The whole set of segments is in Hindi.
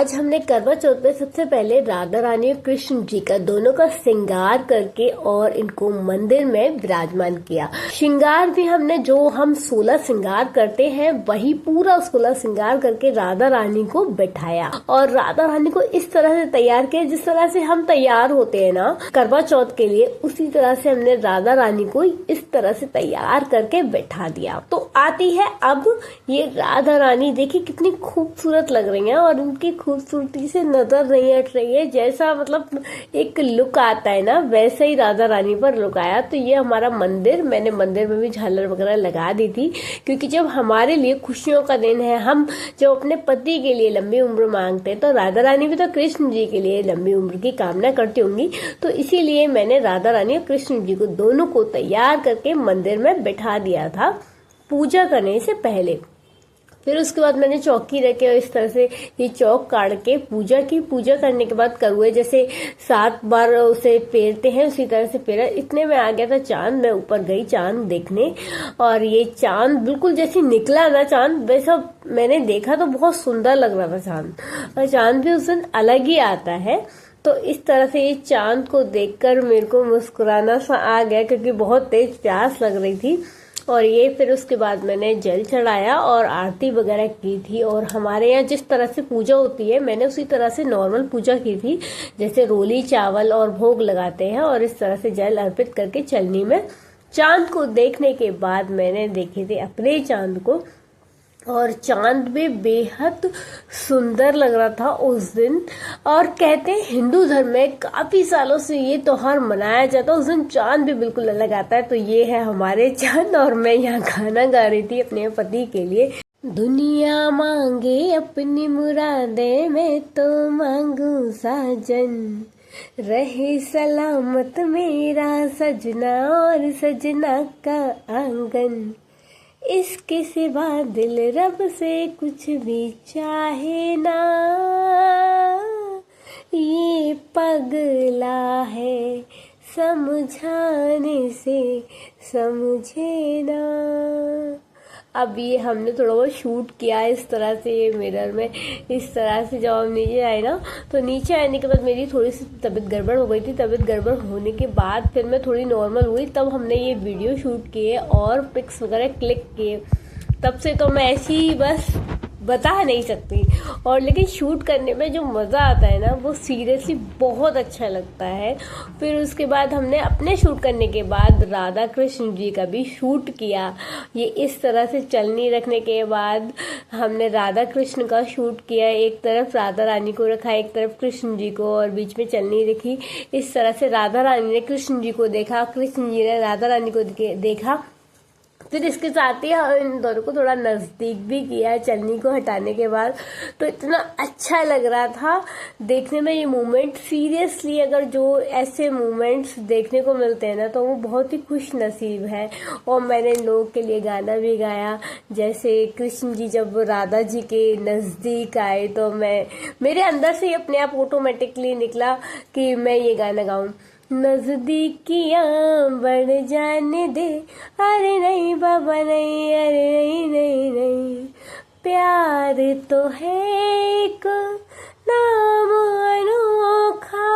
आज हमने करवा चौथ पे सबसे पहले राधा रानी और कृष्ण जी का दोनों का श्रृंगार करके और इनको मंदिर में विराजमान किया। श्रृंगार भी हमने जो हम 16 श्रृंगार करते हैं वही पूरा 16 श्रृंगार करके राधा रानी को बैठाया और राधा रानी को इस तरह से तैयार किया जिस तरह से हम तैयार होते हैं ना करवा चौथ के लिए, उसी तरह से हमने राधा रानी को इस तरह से तैयार करके बैठा दिया। तो आती है अब ये राधा रानी, देखिए कितनी खूबसूरत लग रही है और उनकी खूबसूरती से नजर नहीं हट रही है। जैसा मतलब एक लुक आता है ना वैसे ही राधा रानी पर लुक आया। तो ये हमारा मंदिर, मैंने मंदिर में भी झालर वगैरह लगा दी थी क्योंकि जब हमारे लिए खुशियों का दिन है, हम जब अपने पति के लिए लंबी उम्र मांगते हैं तो राधा रानी भी तो कृष्ण जी के लिए लंबी उम्र की कामना करती होंगी। तो इसीलिए मैंने राधा रानी और कृष्ण जी को दोनों को तैयार करके मंदिर में बैठा दिया था पूजा करने से पहले। फिर उसके बाद मैंने चौकी रखे और इस तरह से ये चौक काट के पूजा की। पूजा करने के बाद करुए जैसे 7 बार उसे फेरते हैं उसी तरह से फेरा। इतने में आ गया था चांद, मैं ऊपर गई चांद देखने और ये चांद बिल्कुल जैसे निकला ना चांद वैसा मैंने देखा तो बहुत सुंदर लग रहा था चांद। और चांद भी उस दिन अलग ही आता है। तो इस तरह से ये चांद को देखकर मेरे को मुस्कुराना सा आ गया क्योंकि बहुत तेज प्यास लग रही थी। और ये फिर उसके बाद मैंने जल चढ़ाया और आरती वगैरह की थी। और हमारे यहाँ जिस तरह से पूजा होती है मैंने उसी तरह से नॉर्मल पूजा की थी, जैसे रोली चावल और भोग लगाते हैं और इस तरह से जल अर्पित करके चलनी में। चांद को देखने के बाद मैंने देखे थे अपने चांद को और चांद भी बेहद सुंदर लग रहा था उस दिन। और कहते हैं हिंदू धर्म में काफी सालों से ये त्योहार मनाया जाता है, उस दिन चांद भी बिल्कुल अलग आता है। तो ये है हमारे चांद और मैं यहाँ गाना गा रही थी अपने पति के लिए। दुनिया मांगे अपनी मुरादे मैं तो मांगू साजन, रहे सलामत मेरा सजना और सजना का आंगन, इसके सिवा दिल रब से कुछ भी चाहे ना, ये पगला है समझाने से समझे ना। अब ये हमने थोड़ा बहुत शूट किया इस तरह से ये मिरर में। इस तरह से जब हम नीचे आए ना तो नीचे आने के बाद मेरी थोड़ी सी तबीयत गड़बड़ हो गई थी। तबीयत गड़बड़ होने के बाद फिर मैं थोड़ी नॉर्मल हुई, तब हमने ये वीडियो शूट किए और पिक्स वगैरह क्लिक किए। तब से तो मैं ऐसी ही बस बता नहीं सकती। और लेकिन शूट करने में जो मज़ा आता है ना वो सीरियसली बहुत अच्छा लगता है। फिर उसके बाद हमने अपने शूट करने के बाद राधा कृष्ण जी का भी शूट किया। ये इस तरह से चलनी रखने के बाद हमने राधा कृष्ण का शूट किया। एक तरफ राधा रानी को रखा, एक तरफ कृष्ण जी को और बीच में चलनी रखी। इस तरह से राधा रानी ने कृष्ण जी को देखा, कृष्ण जी ने राधा रानी को देखा। फिर इसके साथ ही इन दोनों को थोड़ा नज़दीक भी किया चलनी को हटाने के बाद। तो इतना अच्छा लग रहा था देखने में ये मूवमेंट। सीरियसली अगर जो ऐसे मूवमेंट्स देखने को मिलते हैं ना तो वो बहुत ही खुश नसीब है। और मैंने इन लोगों के लिए गाना भी गाया, जैसे कृष्ण जी जब राधा जी के नज़दीक आए तो मेरे अंदर से ही अपने आप ऑटोमेटिकली निकला कि मैं ये गाना गाऊं। नजदीकियां बढ़ जाने दे, अरे नहीं बाबा नहीं, अरे नहीं नहीं नहीं, प्यार तो है एक नाम अनोखा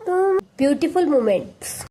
तुम। Beautiful moments.